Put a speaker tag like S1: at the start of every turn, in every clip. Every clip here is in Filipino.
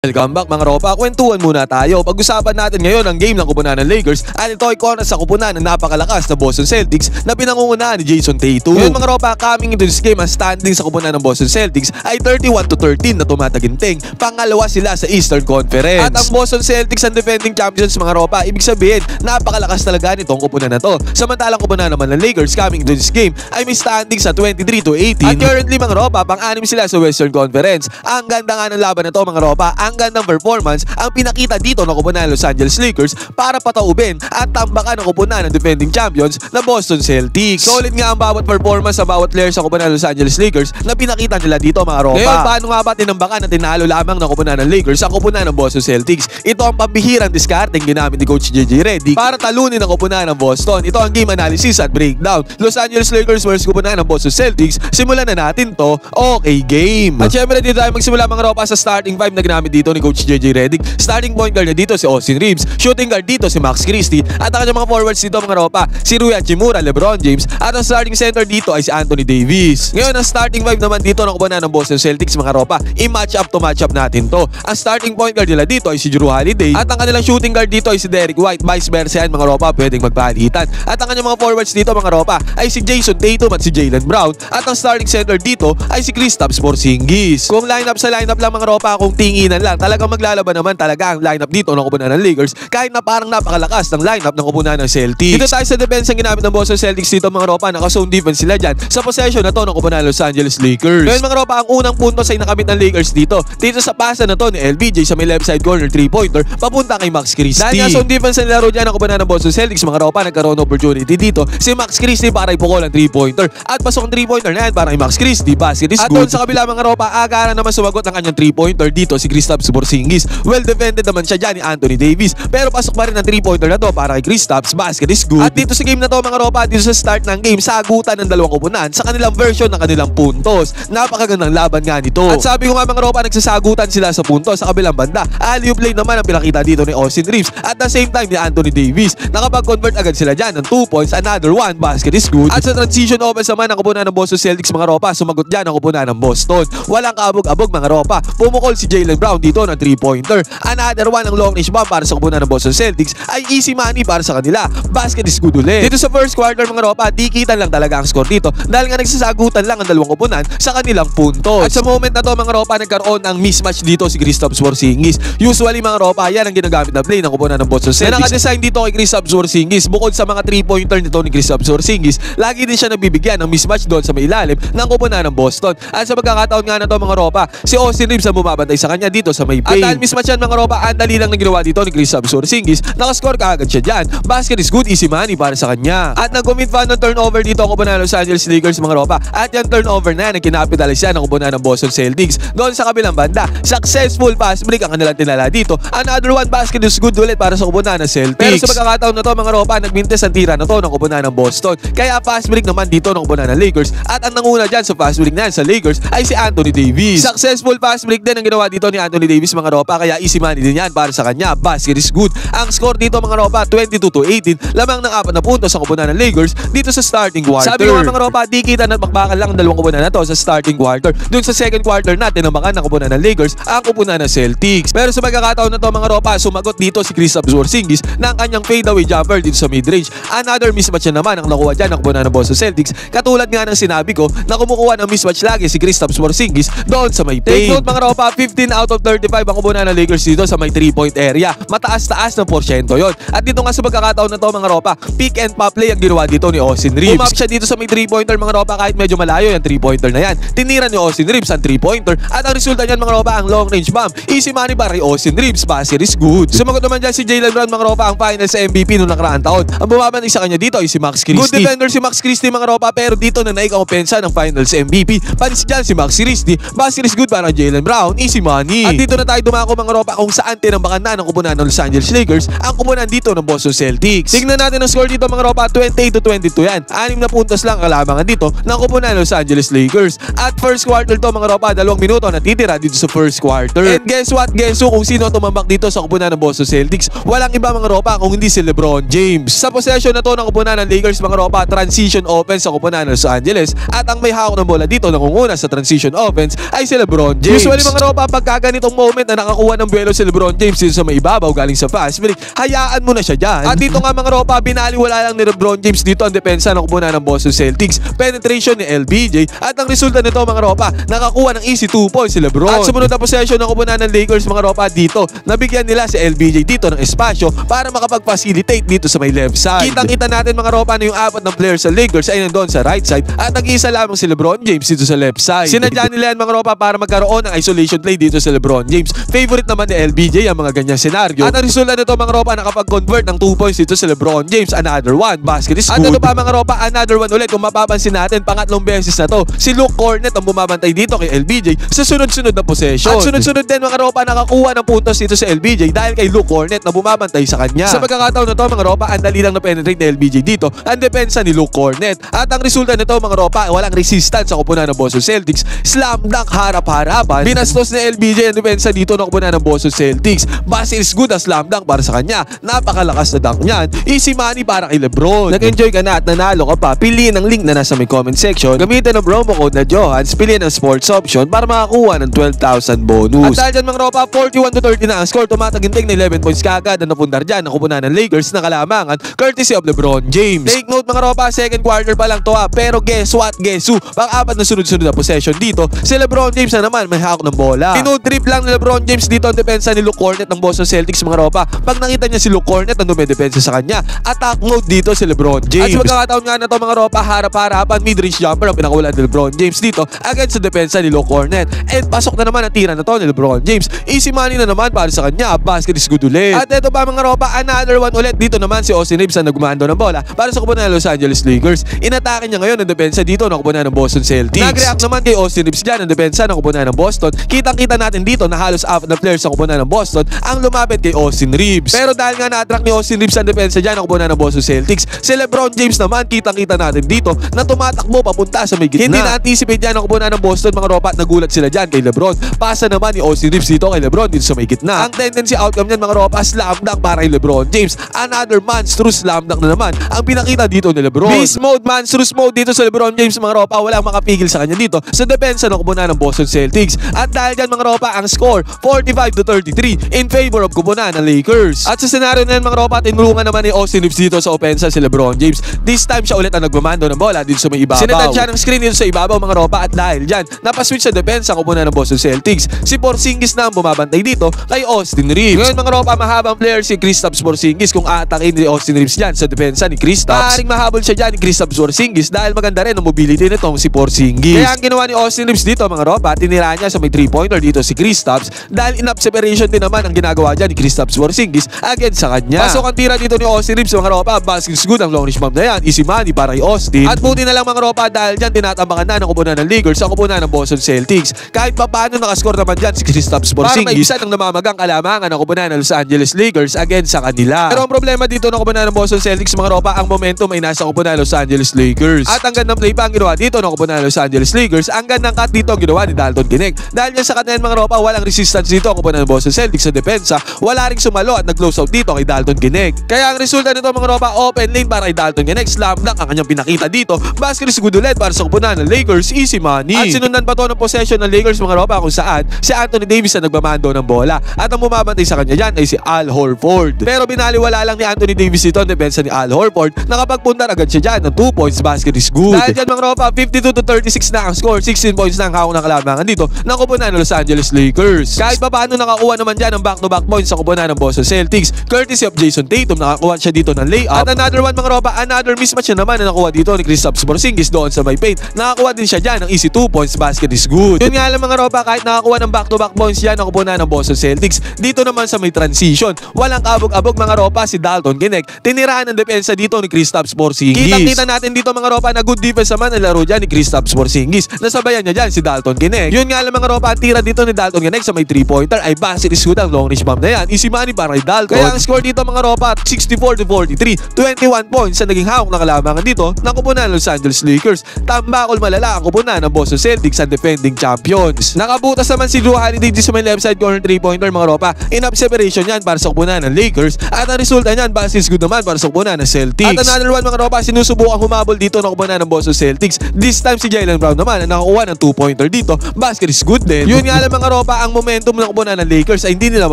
S1: Welcome back mga ropa, kwentuhan muna tayo. Pag-usapan natin ngayon ang game ng kupunan ng Lakers at ito ay kontra sa kupunan ng napakalakas na Boston Celtics na pinangungunahan ni Jason Tatum. Ngayon mga ropa, coming into this game, ang standing sa kupunan ng Boston Celtics ay 31-13 na tumataginting. Pangalawa sila sa Eastern Conference. At ang Boston Celtics ang defending champions mga ropa, ibig sabihin napakalakas talaga nitong kupunan na to. Samantalang kupunan naman ng Lakers coming into this game ay may standing sa 23-18. At currently mga ropa, pang-anim sila sa Western Conference. Ang ganda nga ng laban na to mga ropa, ang gandang performance ang pinakita dito ng kupunan ng Los Angeles Lakers para pataubin at tambakan ng kupunan ng defending champions na Boston Celtics. Solid nga ang bawat performance sa bawat player sa kupunan ng Los Angeles Lakers na pinakita nila dito mga ropa. Ngayon, paano nga ba tinambakan at tinalo lamang ng kupunan ng Lakers ang kupunan ng Boston Celtics? Ito ang pambihirang discarding ginamit ni Coach JJ Redick para talunin ang kupunan ng Boston. Ito ang game analysis at breakdown. Los Angeles Lakers versus kupunan ng Boston Celtics. Simulan na natin to. Okay, game. At syempre dito tayo magsimula mga ropa sa starting five na ginamit dito ni Coach JJ Redick. Starting point guard na dito si Austin Reeves, shooting guard dito si Max Christie, at ang kanyang mga forwards dito mga ropa, si Rui Hachimura, LeBron James, at ang starting center dito ay si Anthony Davis. Ngayon ang starting five naman dito ng kupunan ng Boston Celtics mga ropa, i-match up to match up natin to. Ang starting point guard nila dito ay si Jrue Holiday, at ang kanilang shooting guard dito ay si Derrick White. Vice versa yan mga ropa, pwedeng magpalitan. At ang kanyang mga forwards dito mga ropa ay si Jason Tatum at si Jaylen Brown, at ang starting center dito ay si Kristaps Porzingis. Kung lineup sa lineup lang mga ropa, kung tinginan lang, talagang maglalaban naman talaga ang lineup dito ng kupunan ng Lakers kahit na parang napakalakas ng lineup ng kupunan ng Celtics. Dito tayo sa defense ang ginamit ng Boston Celtics dito mga ropa, naka-zone defense sila dyan sa possession na to ng kupunan ng Los Angeles Lakers. Ngayon mga ropa, ang unang puntos ay nakamit ng Lakers dito sa pasa na to ni LBJ sa may left side corner 3-pointer papunta kay Max Christie. Dahil nga zone defense ang nilaro dyan ng kupunan ng Boston Celtics mga ropa, nagkaroon ng opportunity dito si Max Christie para ipukol ang 3-pointer at pasok ang 3-pointer na yan para kay Max Christie. Basket is good. At doon sa kabila mga ropa, agaran naman sumagot ang kanyang 3-pointer dito si Kristaps Porzingis. Well defended naman siya dyan ni Anthony Davis, pero pasok pa rin ang 3-pointer na to para kay Kristaps. Basket is good. At dito sa game na to mga ropa, dito sa start ng game, sagutan ng dalawang kupunan sa kanilang version ng kanilang puntos. Napakagandang laban nga nito. At sabi ko nga mga ropa, nagsasagutan sila sa puntos sa kabilang banda. Alley-oop play naman ang pinakita dito ni Austin Reeves at the same time ni Anthony Davis. Nakapag-convert agad sila dyan ng 2 points, another one. Basket is good. At sa transition offense naman ang kupunan ng Boston Celtics mga ropa, sumagot dyan ang kupunan ng Boston. Walang kaabog-abog mga ropa. Pumukol si Jaylen Brown dito ng 3-pointer. Another one ang long range bomb para sa kupunan ng Boston Celtics ay easy money para sa kanila. Basket is good ulit. Dito sa first quarter mga ropa, dikitan lang talaga ang score dito dahil nga nagsasagutan lang ang dalawang kupunan sa kanilang puntos. At sa moment na to mga ropa, nagkaroon ng mismatch dito si Kristaps Porzingis. Usually mga ropa, yan ang ginagamit na play ng kupunan ng Boston Celtics. Na nakadesign dito kay Kristaps Porzingis, bukod sa mga 3-pointer nito ni Kristaps Porzingis, lagi din siya nabibigyan ng mismatch doon sa may ilalim ng kupunan ng Boston. At sa pagkakataon nga na to mga ropa, si Austin Reeves ang bumabantay sa kanya dito sa may paint. At dahil mismatch yan mga ropa, ang dali lang na ginawa dito ni Kristaps Porzingis, nakascore kaagad siya dyan. Basket is good, easy money para sa kanya. At nag-commit pa ng turnover dito ang kupunan ng Los Angeles Lakers mga ropa, at yung turnover na yan ang kinapitalize yan ng kupunan ng Boston Celtics. Doon sa kabilang banda, successful fast break ang kanilang tinala dito. Another one, basket is good ulit para sa kupunan ng Celtics. Pero sa pagkakataon na to mga ropa, nagmintes ang tira na to ng kupunan ng Boston, kaya fast break naman dito ng kupunan ng Lakers, at ang nanguna dyan sa fast break na yan sa Lakers ay si Anthony Davis. Successful fast break din ang ginawa dito ni Anthony Davis mga ropa, kaya easy money din yan para sa kanya. Basket is good. Ang score dito mga ropa, 22-18, lamang ng 4 na puntos sa kupunan ng Lakers dito sa starting quarter. Sabi ko mga ropa, di kita na bakbakan lang ang dalawang kupunan na to sa starting quarter. Doon sa second quarter natin nabakan ng kupunan ng Lakers ang kupunan ng Celtics. Pero sa pagkakataon na to mga ropa, sumagot dito si Kristaps Porzingis ng kanyang fadeaway jumper dito sa mid-range. Another mismatch na naman ang nakuha dyan ng kupunan ng Boston Celtics. Katulad nga ng sinabi ko na kumukuha ng mismatch lagi si Kristaps Porzingis doon sa may paint. Take note mga ropa, 15 out of 35 ang kupunan ng Lakers dito sa may 3-point area. Mataas-taas ng porsyento yon. At dito nga sa pagkakataon na to mga ropa, pick and pop play ang ginawa dito ni Austin Reeves. Pumak siya dito sa may 3-pointer mga ropa, kahit medyo malayo yung 3-pointer na yan. Tinira ni Austin Reeves ang 3-pointer at ang resulta niyan mga ropa, ang long range bomb. Easy money para kay Austin Reeves. Basket is good. Sumagot naman dyan si Jaylen Brown mga ropa, ang finals MVP noong nakaraang taon. Ang bumabantay sa kanya dito ay si Max Christie. Good defender si Max Christie mga ropa, pero dito na naik ang opensa ng finals MVP. Panis dyan si Max Christie. Basket is good para Jaylen Brown. Easy money. At dito na tayo dumako mga ropa kung saan tinambakan na ng kupunan ng Los Angeles Lakers ang kupunan dito ng Boston Celtics. Tingnan natin ang score dito mga ropa, 28-22 yan. 6 na puntos lang kalamangan dito ng kupunan ng Los Angeles Lakers. At first quarter to mga ropa, 2 minuto na titira dito sa first quarter. And guess what? Guess who kung sino tumambak dito sa kupunan ng Boston Celtics? Walang iba mga ropa kung hindi si LeBron James. Sa possession na to ng kupunan ng Lakers mga ropa, transition offense sa kupunan ng Los Angeles, at ang may hawak ng bola dito nangunguna sa transition offense ay si LeBron James. Usually mga ropa, pagka ganito etong moment na nakakuha ng buwelo si LeBron James dito sa may ibabaw galing sa fast break, hayaan mo na siya dyan. At dito nga mga ropa, binaliwala lang ni LeBron James dito ang depensa ng kupunan ng Boston Celtics. Penetration ni LBJ at ang resulta nito mga ropa, nakakuha ng easy 2 points si LeBron. At sumunod na possession ng kupunan ng Lakers mga ropa dito, nabigyan nila si LBJ dito ng espasyo para makapag-facilitate dito sa may left side. Kitang-kita natin mga ropa na yung apat ng players sa Lakers ay nandoon sa right side at nag-iisa lamang si LeBron James dito sa left side. Sinadya nila yan mga ropa para magkaroon ng isolation play dito sa LeBron James. Favorite naman ni LBJ ang mga ganyang senaryo. At ang resulta nito mga ropa, nakapag-convert ng 2 points dito sa LeBron James. Another one, basket is good. At ano pa mga ropa, another one ulit. Kung mapapansin natin, pangatlong beses na to, si Luke Cornett ang bumabantay dito kay LBJ sa sunod-sunod na possession. At sunod-sunod din mga ropa, nakakuha ng puntos dito sa LBJ dahil kay Luke Cornett na bumabantay sa kanya. Sa pagkakataon na to mga ropa, ang dali lang na penetrate ni LBJ dito ang depensa ni Luke Cornett. At ang resulta nito mga ropa, walang resistance sa kupunan ng Boston Celtics. Slam dunk harap-harapan. Binastos ni LBJ ang depensa dito ng kupunan ng Boston Celtics. Basket is good, ang slam dunk para sa kanya. Napakalakas na dunk niyan. Easy money para kay LeBron. Nag-enjoy ka na at nanalo ka pa, piliin ang link na nasa may comment section. Gamitin ang promo code na Johans, piliin ang sports option para makakuha ng 12,000 bonus. At dahil dyan mga ropa, 41-30 na ang score. Tumataginting na 11 points kagad na napundar dyan ang kupunan ng Lakers na kalamangan courtesy of LeBron James. Take note mga ropa, second quarter pa lang to pero guess what, guess who? Pang-apat na sunod-sunod na possession dito, si LeBron James na naman may hawak ng bola. Tinudrip lang ni LeBron James dito ang depensa ni Luke Cornett ng Boston Celtics mga ropa. Pag nakita niya si Luke Cornett na dumedepensa sa kanya, attack mode dito si LeBron James. At sa pagkakataon nga na to mga ropa, harap-harapan, mid-range jumper ang pinakawalan ni LeBron James dito against sa depensa ni Luke Cornett. And pasok na naman ang tira na to ni LeBron James. Easy money na naman para sa kanya, basket is good ulit. At eto pa mga ropa, another one ulit dito naman si Austin Reeves ang nagmando ng bola para sa kupunan ng Los Angeles Lakers. Inatake niya ngayon ang depensa dito ng kupunan ng Boston Celtics. Nag-react naman kay Austin Reeves dyan ang depensa ng kupunan ng Boston. Kitang-kita natin dito na halos apat na players sa kupunan ng Boston ang lumapit kay Austin Reeves. Pero dahil nga na-attract ni Austin Reeves ang depensa dyan ng kupunan ng Boston Celtics, si LeBron James naman kitang-kita natin dito na tumatakbo papunta sa may gitna. Hindi na-anticipate dyan ng kupunan ng Boston mga ropa at nagulat sila dyan kay LeBron. Pasa naman ni Austin Reeves dito kay LeBron dito sa may gitna. Ang tendency outcome niyan mga ropa, slam dunk para kay LeBron James. Another monstrous slam dunk na naman ang pinakita dito ni LeBron. Beast mode, monstrous mode dito sa LeBron James mga ropa, walang makapigil sa kanya dito sa depensa ng kupunan ng Boston Celtics. At dahil dyan mga ropa, ang score 45-33 in favor of kupunan ng Lakers. At sa senaryo na yan mga ropa, tinulungan naman ni Austin Reeves dito sa opensa si LeBron James. This time siya ulit ang nagmamando ng bola dito sa may ibabaw. Sinetan siya ng screen dito sa ibabaw mga ropa at dahil dyan, napaswitch sa depensa kupunan ng Boston Celtics. Si Porzingis na ang bumabantay dito kay Austin Reeves. Ngayon mga ropa, mahabang player si Kristaps Porzingis kung aatakin ni Austin Reeves dyan sa depensa ni Kristaps. Maaaring mahabol siya dyan ni Kristaps Porzingis dahil maganda rin ang mobility nitong si Porzingis. Kaya ang ginawa ni Austin Reeves dito mga ropa, tinira niya sa may 3-pointer dito si Kristaps dahil enough separation din naman ang ginagawa dyan ni Kristaps Porzingis against sa kanya. Pasok ang tira dito ni Austin Reeves mga ropa, basket is good ang long range bomb na yan, easy money para kay Austin. At buti na lang mga ropa dahil dyan tinatambakan na ng kupunan ng Lakers sa kupunan ng Boston Celtics. Kahit pa paano nakascore naman dyan si Kristaps Porzingis para maibisan ang namamagang kalamangan ng kupunan ng Los Angeles Lakers against sa kanila. Pero ang problema dito ng kupunan ng Boston Celtics mga ropa, ang momentum ay nasa kupunan ng Los Angeles Lakers. At ang gandang play pa ang ginawa dito ng kupunan ng Los Angeles Lakers, ang gandang cut dito ang ginawa ni Dalton Gennett. Dahil niya sa kanayan mga ropa, walang resistance dito ang kupunan ng Boston Celtics sa depensa, wala ring sumalo at nag-close out dito kay Dalton Gennett. Kaya ang resulta nito mga ropa, open lane para kay Dalton Gennett, slam dunk ang kanyang pinakita dito, basket is good ulit para sa kupunan ng Lakers, easy money. At sinundan pa to ng possession ng Lakers mga ropa kung saan si Anthony Davis ang nagmamando ng bola at ang bumabantay sa kanya dyan ay si Al Horford. Pero binaliwala lang ni Anthony Davis dito ang depensa ni Al Horford, nakapagpuntar agad siya dyan ng 2 points, basket is good. Dahil dyan mga ropa, 52-36 na ang score, 16 points na ang hawak ng kalamangan dito ng kupunan ng Los Angeles Lakers. Kahit pa paano nakakuha naman dyan ang back-to-back points sa kupunan ng Boston Celtics, courtesy of Jason Tatum, nakakuha siya dito ng layup. At another one mga ropa, another mismatch na naman na nakuha dito ni Kristaps Porzingis doon sa may paint, nakakuha din siya dyan ng easy 2 points, basket is good. Yun nga lang mga ropa, kahit nakakuha ng back-to-back points yan ang kupunan ng Boston Celtics, dito naman sa may transition, walang kabog-abog mga ropa si Dalton Gennett, tinirahan ng depensa dito ni Kristaps Porzingis. Kitang-kita natin dito mga ropa na good defense naman ang laro dyan ni Kristaps Porzingis, nasabayan niya dyan si Dalton Gennett. Yun nga lang mga ropa, ang tira dito ni Dalton Gennett sa may 3-pointer ay basket is good ang long range bomb na yan, easy money para kay Dalton. Kaya ang score dito mga ropa, 64-43, 21 points sa naging hawak na kalamangan dito ng kupunan ng Los Angeles Lakers. Tambakol malala ang kupunan ng Boston Celtics ang defending champions. Nakabutas naman si Drew Holiday sa may left side corner 3-pointer mga ropa, enough separation yan para sa kupunan ng Lakers at ang resulta niyan, basket is good naman para sa kupunan ng Celtics. At another one mga ropa, sinusubukan humabol dito ng kupunan ng Boston Celtics. This time si Jaylen Brown naman ang nakakuha ng 2-pointer dito, basket is good din. Yun nga lang mga ropa, ang momentum ng kupunan ng Lakers ay hindi nila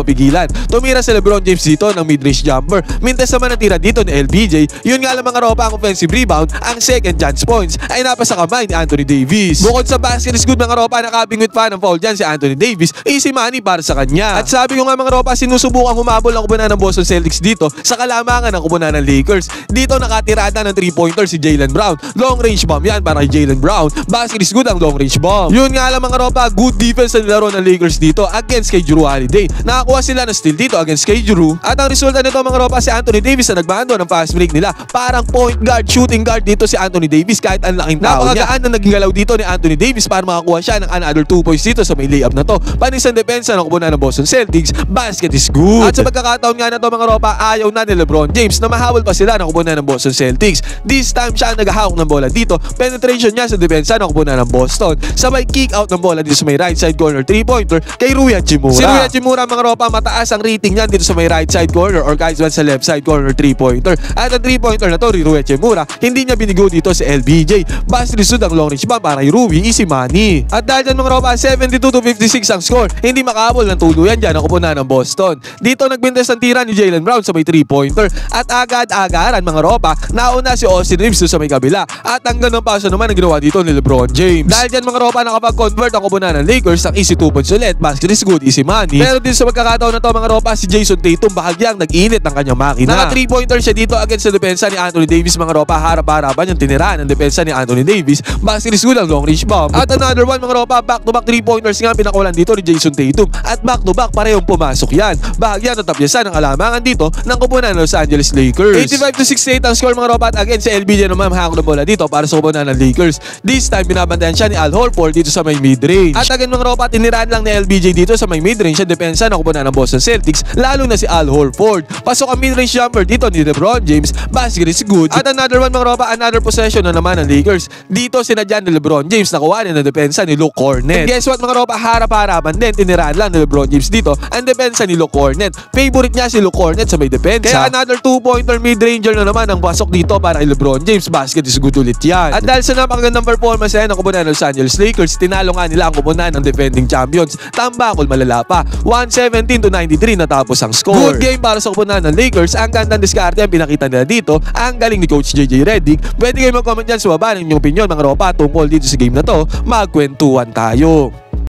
S1: mapigilan. Tumira si LeBron James dito ng mid-range jumper. Mintes naman ang tira dito ni LBJ. Yun nga lang mga ropa, ang offensive rebound, ang second chance points ay napasa kamay ni Anthony Davis. Bukod sa basket is good mga ropa, nakabingwit pa ng foul dyan si Anthony Davis. Easy money para sa kanya. At sabi ko nga mga ropa, sinusubukan humabol ang kupunan ng Boston Celtics dito sa kalamangan ng kupunan ng Lakers. Dito nakatirada ng 3-pointer si Jaylen Brown. Long range bomb yan para kay Jaylen Brown. Basket is good ang long range bomb. Yun nga lang mga ropa, good defense na nilaro ng Lakers dito against kay Jrue Holiday. Nakakuha sila ng steal dito against kay Jrue. At ang resulta nito mga ropa, si Anthony Davis na nagbando ng fast break nila. Parang point guard, shooting guard dito si Anthony Davis kahit ang laking tao niya. Napakagaan na naging galaw dito ni Anthony Davis para makakuha siya ng another 2 points dito sa may layup na to. Panis ang depensa ng kupunan ng Boston Celtics. Basket is good. At sa pagkakataon nga na to mga ropa, ayaw na ni LeBron James na mahabol pa sila ng kupunan ng Boston Celtics. This time siya ang naghahawak ng bola dito. Penetration niya sa depensa ng kupunan ng Boston. Sabay kick out ng bola dito sa may right side corner 3-pointer kay Rui Hachimura. Si Rui Hachimura mga ropa, mataas ang rating niyan dito sa may right side corner or guys sa left side corner 3-pointer. At ang 3-pointer na to, Rui Hachimura, hindi niya binigo dito si LBJ. Basket is ang long range bomb para kay Rui, easy money. At dahil dyan mga ropa, 72-56 ang score. Hindi makahabol ng tuluyan dyan ang kupunan ng Boston. Dito nagbintes ang tira ni Jaylen Brown sa may 3-pointer. At agad-agaran mga ropa, nauna si Austin Reeves sa may kabila. At ang ganun paso naman ang ginawa dito ni LeBron James. Dahil dyan mga ropa, nakapag-convert ang kupunan ng Lakers ng easy 2 points ulit. Basket is good, easy money. Pero dito sa pagkakataon na to mga ropa, si Jason Tatum bahagyang nag-init ng kanyang makina. Naka 3-pointer siya dito against sa depensa ni Anthony Davis mga ropa. Harap-harapan yung tiniraan ng depensa ni Anthony Davis. Basket is good ang long range bomb. At another one mga ropa, back-to-back 3-pointers nga pinakulan dito ni Jason Tatum. At back-to-back parehong pumasok yan. Bahagyang natapyasan ang alamangan dito ng kupunan ng Los Angeles Lakers. 85-68 ang score mga ropa. At again si LBJ naman hawak ng bola dito para sa kupunan ng Lakers. This time binabantayan siya ni Al Horford dito sa may mid-range. At again mga ropa, tiniraan lang ni LBJ dito sa may mid-range sa depensa ng kupunan ng Boston Celtics, lalo na si Al Horford. Pasok ang mid-range jumper dito ni LeBron James. Basket is good. At another one mga ropa, another possession na naman ng Lakers. Dito sinadyan ni LeBron James, nakuha niya ng depensa ni Luke Cornet. And guess what mga ropa, harap-harapan din, tiniraan lang ni LeBron James dito ang depensa ni Luke Cornet. Favorite niya si Luke Cornet sa may depensa. Kaya another 2-pointer mid-ranger na naman ang pasok dito para kay LeBron James. Basket is good ulit yan. At dahil sa napakagandang performance ng kupunan ng Los Angeles Lakers, tinalo nga nila ang kupunan ng defending champions. Tambakol malala pa. 117-93 natapos ang score. Good game para sa kupunan ng Lakers. Ang gandang diskarte ang pinakita nila dito. Ang galing ni Coach JJ Redick. Pwede kayo mag-comment dyan sa baba ng inyong opinion mga ropa tungkol dito sa game na to. Magkwentuhan tayo.